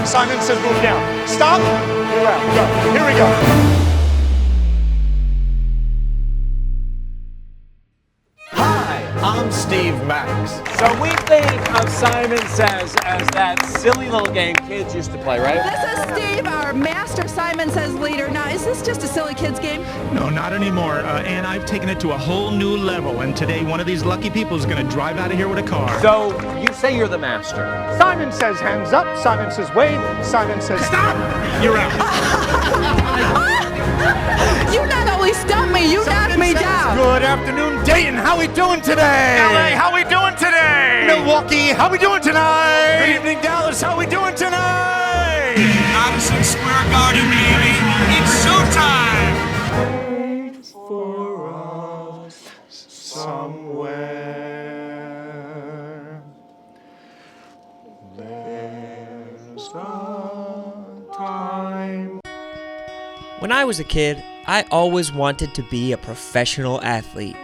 Simon says move down. Stop. You're out. Go. Here we go. I'm Steve Max. So we think of Simon Says as that silly little game kids used to play, right? This is Steve, our master Simon Says leader. Now, is this just a silly kids game? No, not anymore. And I've taken it to a whole new level. And today, one of these lucky people is going to drive out of here with a car. So you say you're the master. Simon says hands up. Simon says wave. Simon says Stop! You're out. You not only stumped me, you knocked me down. good afternoon, Dayton. How we doing today? LA, how we doing today? Milwaukee, how we doing tonight? Good evening, Dallas. How we doing tonight? Madison Square Garden, baby. It's showtime. Wait for us somewhere. There's a time. When I was a kid, I always wanted to be a professional athlete.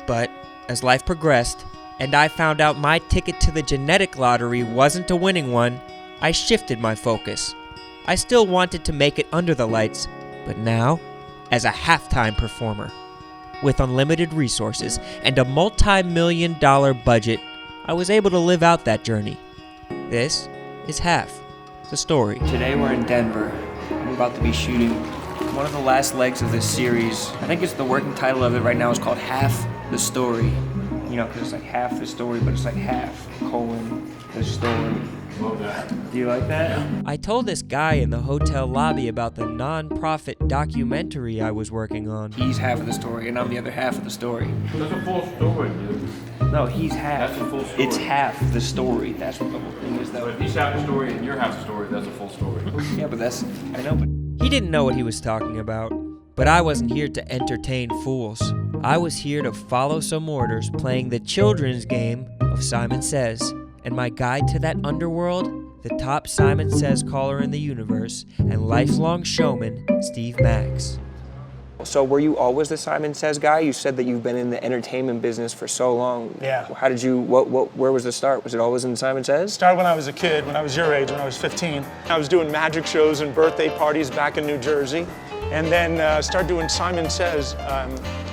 But as life progressed, and I found out my ticket to the genetic lottery wasn't a winning one, I shifted my focus. I still wanted to make it under the lights, but now, as a halftime performer. With unlimited resources and a multi-million-dollar budget, I was able to live out that journey. This is Half the Story. Today we're in Denver. We're about to be shooting one of the last legs of this series. I think it's the working title of it right now is called Half the Story. You know, because it's like half the story, but it's like half, the story. Love that. Do you like that? I told this guy in the hotel lobby about the non-profit documentary I was working on. He's half of the story, and I'm the other half of the story. That's a full story, dude. No, he's half. That's a full story. It's half the story. That's what the whole thing is, So though. if he's half the story and you're half the story, that's a full story. Yeah, but I know, but he didn't know what he was talking about. But I wasn't here to entertain fools. I was here to follow some orders playing the children's game of Simon Says. And my guide to that underworld, the top Simon Says caller in the universe, and lifelong showman, Steve Max. So were you always the Simon Says guy? You said that you've been in the entertainment business for so long. Yeah. How did you, where was the start? Was it always in Simon Says? Started when I was a kid, when I was your age, when I was 15. I was doing magic shows and birthday parties back in New Jersey. And then started doing Simon Says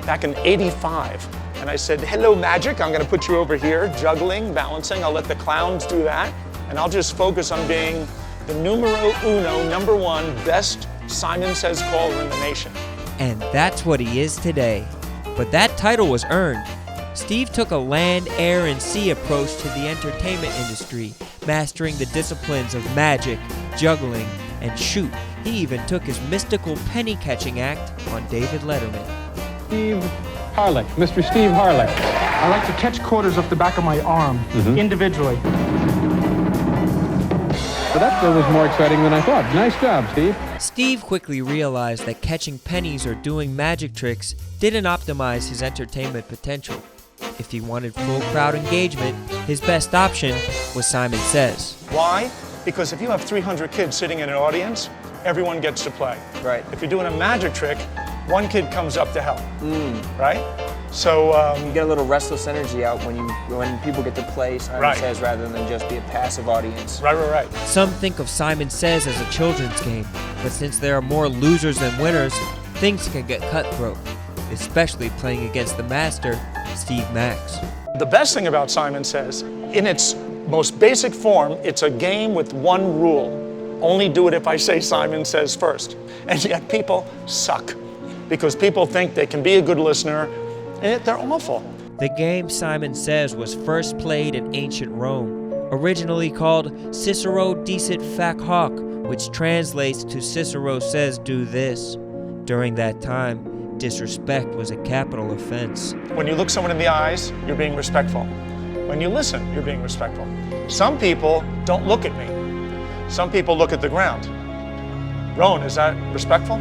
back in '85. And I said, hello, magic, I'm gonna put you over here, juggling, balancing. I'll let the clowns do that. And I'll just focus on being the numero uno, number one, best Simon Says caller in the nation. And that's what he is today. But that title was earned. Steve took a land, air, and sea approach to the entertainment industry, mastering the disciplines of magic, juggling, and shoot. He even took his mystical penny-catching act on David Letterman. Steve Harlech, Mr. Steve Harlech. I like to catch quarters off the back of my arm, individually. So that was more exciting than I thought. Nice job, Steve. Steve quickly realized that catching pennies or doing magic tricks didn't optimize his entertainment potential. If he wanted full crowd engagement, his best option was Simon Says. Why? Because if you have 300 kids sitting in an audience, everyone gets to play. Right. If you're doing a magic trick, one kid comes up to help. Right? So You get a little restless energy out when people get to play Simon Says rather than just be a passive audience. right. Some think of Simon Says as a children's game, but since there are more losers than winners, things can get cutthroat, especially playing against the master, Steve Max. The best thing about Simon Says, in its most basic form, it's a game with one rule. Only do it if I say Simon Says first. And yet people suck because people think they can be a good listener, and yet they're awful. The game Simon Says was first played in ancient Rome, originally called Cicero Dicit Fac Hoc, which translates to Cicero says do this. During that time, disrespect was a capital offense. When you look someone in the eyes, you're being respectful. When you listen, you're being respectful. Some people don't look at me. Some people look at the ground. Rone, is that respectful?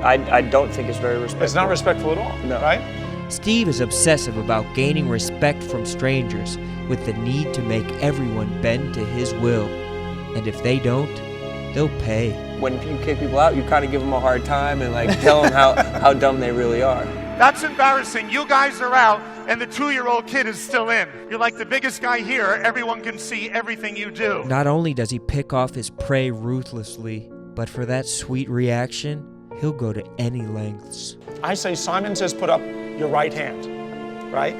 I don't think it's very respectful. It's not respectful at all, No. right? Steve is obsessive about gaining respect from strangers with the need to make everyone bend to his will. And if they don't, they'll pay. When you kick people out, you kind of give them a hard time and tell them how dumb they really are. That's embarrassing. You guys are out, and the 2-year-old kid is still in. You're like the biggest guy here. Everyone can see everything you do. Not only does he pick off his prey ruthlessly, but for that sweet reaction, he'll go to any lengths. I say, Simon Says, put up your right hand, right?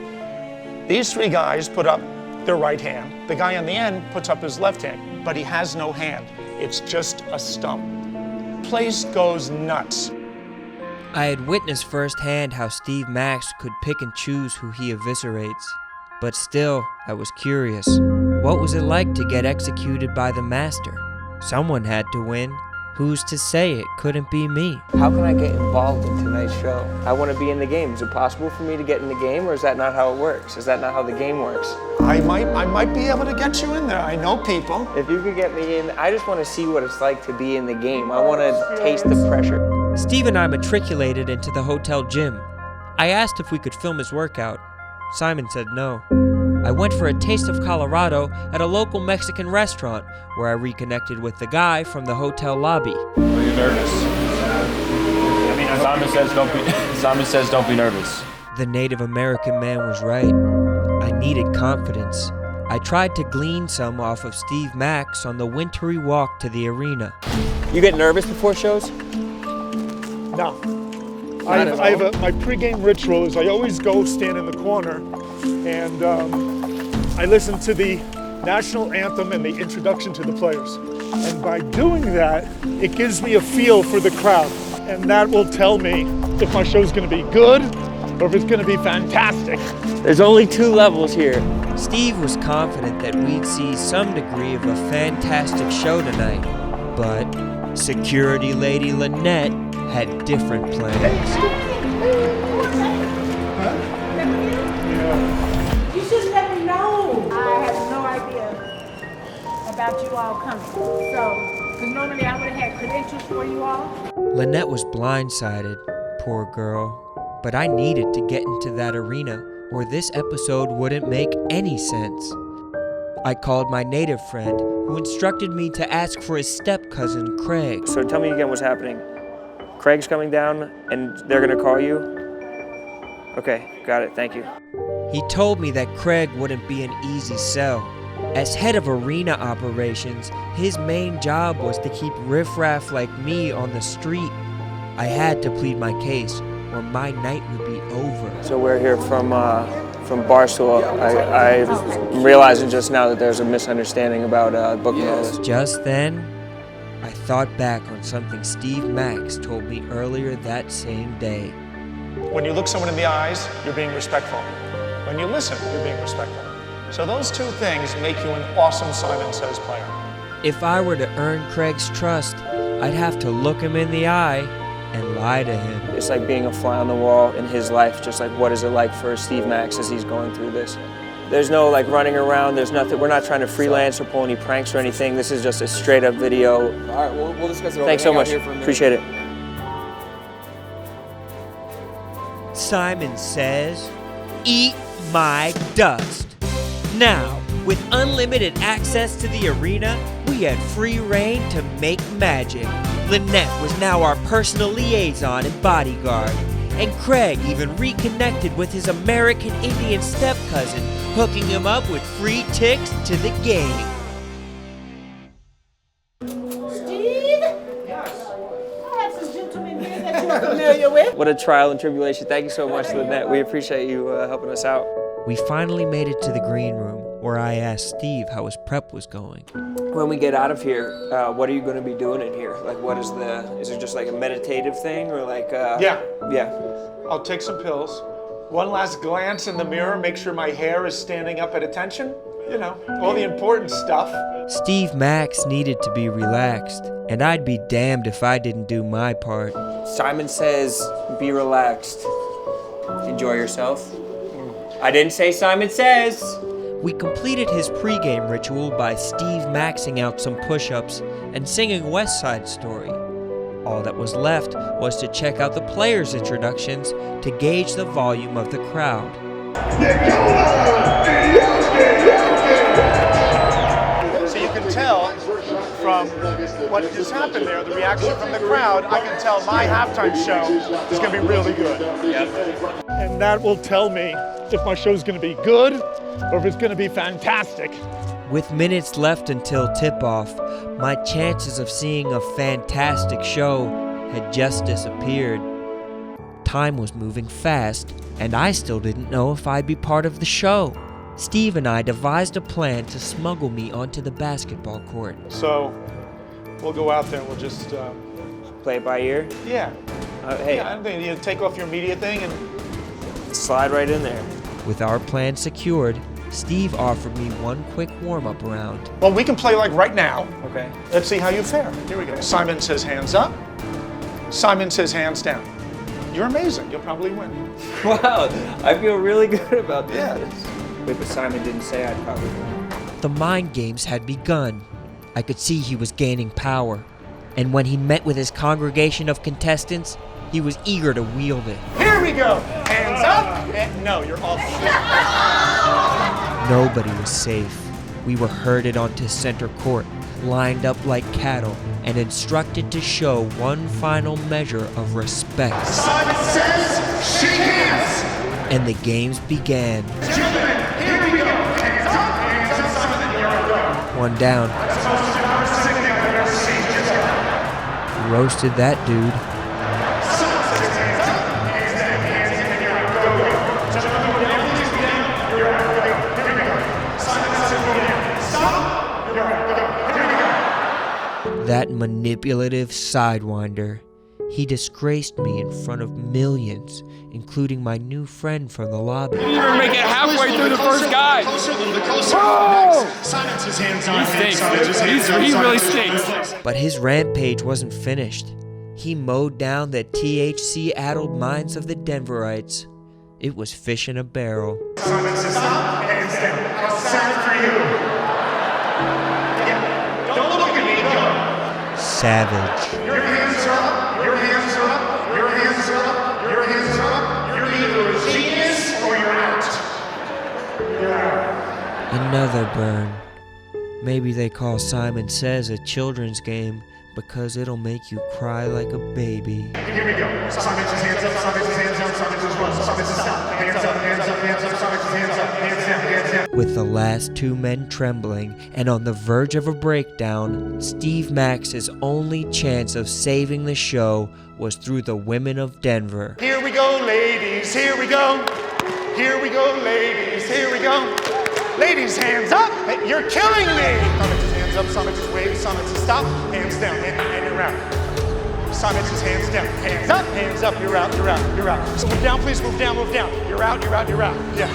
These 3 guys put up their right hand. The guy on the end puts up his left hand, but he has no hand. It's just a stump. Place goes nuts. I had witnessed firsthand how Steve Max could pick and choose who he eviscerates. But still, I was curious. What was it like to get executed by the master? Someone had to win. Who's to say it couldn't be me? How can I get involved in tonight's show? I want to be in the game. Is it possible for me to get in the game, or is that not how it works? Is that not how the game works? I might be able to get you in there. I know people. If you could get me in, I just want to see what it's like to be in the game. I want to taste the pressure. Steve and I matriculated into the hotel gym. I asked if we could film his workout. Simon said no. I went for a taste of Colorado at a local Mexican restaurant where I reconnected with the guy from the hotel lobby. Are you nervous? I mean, Simon says don't be nervous. The Native American man was right. I needed confidence. I tried to glean some off of Steve Max on the wintry walk to the arena. You get nervous before shows? No. My pregame ritual is I always go stand in the corner and I listen to the national anthem and the introduction to the players. And by doing that, it gives me a feel for the crowd. And that will tell me if my show's gonna be good or if it's gonna be fantastic. There's only 2 levels here. Steve was confident that we'd see some degree of a fantastic show tonight, but security lady Lynette had different plans. You should let me know. I had no idea about you all coming. So, because normally I would have had credentials for you all. Lynette was blindsided, poor girl. But I needed to get into that arena, or this episode wouldn't make any sense. I called my native friend, who instructed me to ask for his step-cousin, Craig. So tell me again what's happening. Craig's coming down, and they're gonna call you? Okay, got it, thank you. He told me that Craig wouldn't be an easy sell. As head of arena operations, his main job was to keep riffraff like me on the street. I had to plead my case, or my night would be over. So we're here from Barstool. I'm realizing just now that there's a misunderstanding about booking all this. Just then, I thought back on something Steve Max told me earlier that same day. When you look someone in the eyes, you're being respectful. When you listen, you're being respectful. So those 2 things make you an awesome Simon Says player. If I were to earn Craig's trust, I'd have to look him in the eye and lie to him. It's like being a fly on the wall in his life, just like what is it like for Steve Max as he's going through this. There's no like running around, there's nothing, we're not trying to freelance or pull any pranks or anything. This is just a straight up video. All right, we'll discuss it over. Thanks so much, appreciate it. Simon Says, eat my dust. Now, with unlimited access to the arena, we had free reign to make magic. Lynette was now our personal liaison and bodyguard, and Craig even reconnected with his American Indian step-cousin, hooking him up with free tickets to the game. Steve? Yes. I have some gentlemen here that you're familiar with. What a trial and tribulation. Thank you so much, Lynette. We appreciate you helping us out. We finally made it to the green room, where I asked Steve how his prep was going. When we get out of here, what are you going to be doing in here? Like, is it just like a meditative thing, or like, Yeah. Yeah. I'll take some pills. One last glance in the mirror, make sure my hair is standing up at attention. You know, all the important stuff. Steve Max needed to be relaxed, and I'd be damned if I didn't do my part. Simon Says, be relaxed. Enjoy yourself. I didn't say Simon Says. We completed his pregame ritual by Steve maxing out some push-ups and singing West Side Story. All that was left was to check out the players' introductions to gauge the volume of the crowd. So you can tell from from what just happened there, the reaction from the crowd, I can tell my halftime show is going to be really good. Yep. And that will tell me if my show's going to be good or if it's going to be fantastic. With minutes left until tip-off, my chances of seeing a fantastic show had just disappeared. Time was moving fast, and I still didn't know if I'd be part of the show. Steve and I devised a plan to smuggle me onto the basketball court. So we'll go out there and we'll just Play it by ear? yeah. Hey, Yeah, I think you take off your media thing and slide right in there. With our plan secured, Steve offered me one quick warm-up round. well, we can play like right now. Okay. Let's see how you fare. Here we go. Simon says hands up. Simon says hands down. You're amazing. You'll probably win. Wow, I feel really good about this. Yeah. Wait, but Simon didn't say I'd probably win. The mind games had begun. I could see he was gaining power. And when he met with his congregation of contestants, he was eager to wield it. Here we go. Hands up. No, you're off. Nobody was safe. We were herded onto center court, lined up like cattle, and instructed to show one final measure of respect. Simon says, shake hands. And the games began. Gentlemen, here we go. Hands up. Hands up, Simon. Here we go. One down. That's the most embarrassing thing I've ever seen. Just go. Roasted that dude. Simon says hands up. Hands down. Hands in. Here we go. Gentlemen, go down. Please go down. Here we go. Here we go. Simon says go down. Stop. Here we go. Here we go. That manipulative sidewinder. He disgraced me in front of millions, including my new friend from the lobby. Didn't even make it halfway through the first guy. Simon says hands on. He stinks. He really stinks. But his rampage wasn't finished. He mowed down the THC-addled minds of the Denverites. It was fish in a barrel. Simon says stop. Hands down. How's that for you? Yeah. Don't look at me. Go. Savage. Your hands are up. Your hands are up. Your hands are up. Your hands are up. You're either a genius or you're out. You're out. Another burn. Maybe they call Simon Says a children's game because it'll make you cry like a baby. Here we go. Simon says hands up. Simon says hands up. Simon says run. Simon says stop. Hands up. Hands up. Hands up. Simon says hands up. Hands down. Hands down. With the last two men trembling and on the verge of a breakdown, Steve Max's only chance of saving the show was through the women of Denver. Here we go, ladies. Here we go. Here we go, ladies. Here we go. Ladies, hands up. Hey, you're killing me. Simon says hands up. Simon says wave. Simon says stop. Hands down. And you're out. Simon says hands down. Hands up. Hands up. You're out. You're out. You're out. So move down, please. Move down. Move down. You're out. You're out. You're out. Yeah.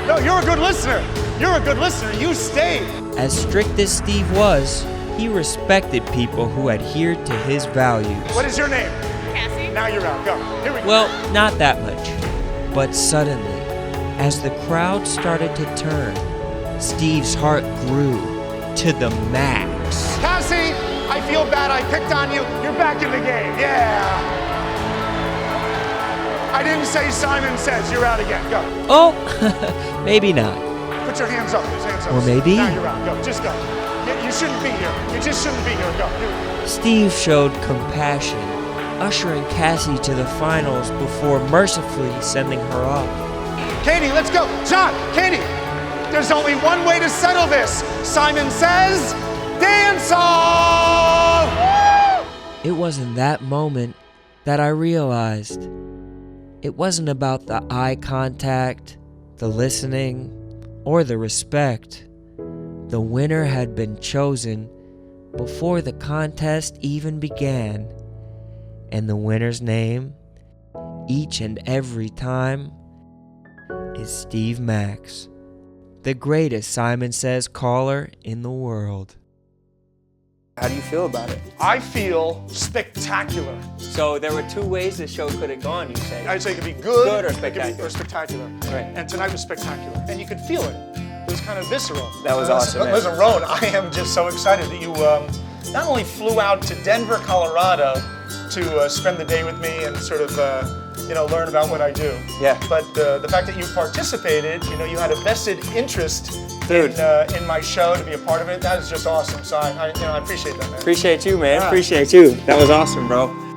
No, you're a good listener. You're a good listener. You stayed. As strict as Steve was, he respected people who adhered to his values. What is your name? Cassie. Now you're out. Go. Here we go. Well, not that much. But suddenly, as the crowd started to turn, Steve's heart grew to the max. Cassie, I feel bad I picked on you. You're back in the game. Yeah. I didn't say Simon Says. You're out again. Go. Oh, maybe not. Put your hands up. Please, hands up. Or maybe. Now you're out. Go. Just go. You shouldn't be here. You just shouldn't be here. Go. Steve showed compassion, ushering Cassie to the finals before mercifully sending her off. Katie, let's go. John, Katie, there's only one way to settle this. Simon Says, dance off! It was in that moment that I realized it wasn't about the eye contact, the listening, or the respect. The winner had been chosen before the contest even began. And the winner's name, each and every time, is Steve Max, the greatest Simon Says caller in the world. How do you feel about it? I feel spectacular. So there were two ways the show could have gone, you say? I'd say it could be good, Good or it could be- spectacular. or spectacular. Right. And tonight was spectacular. And you could feel it. It was kind of visceral. That was awesome, man. Listen, Rone, I am just so excited that you not only flew out to Denver, Colorado to spend the day with me and sort of learn about what I do. Yeah. But the fact that you participated, you had a vested interest Dude. in my show to be a part of it. That is just awesome. So I appreciate that, man. Appreciate you, man. Appreciate you. That was awesome, bro.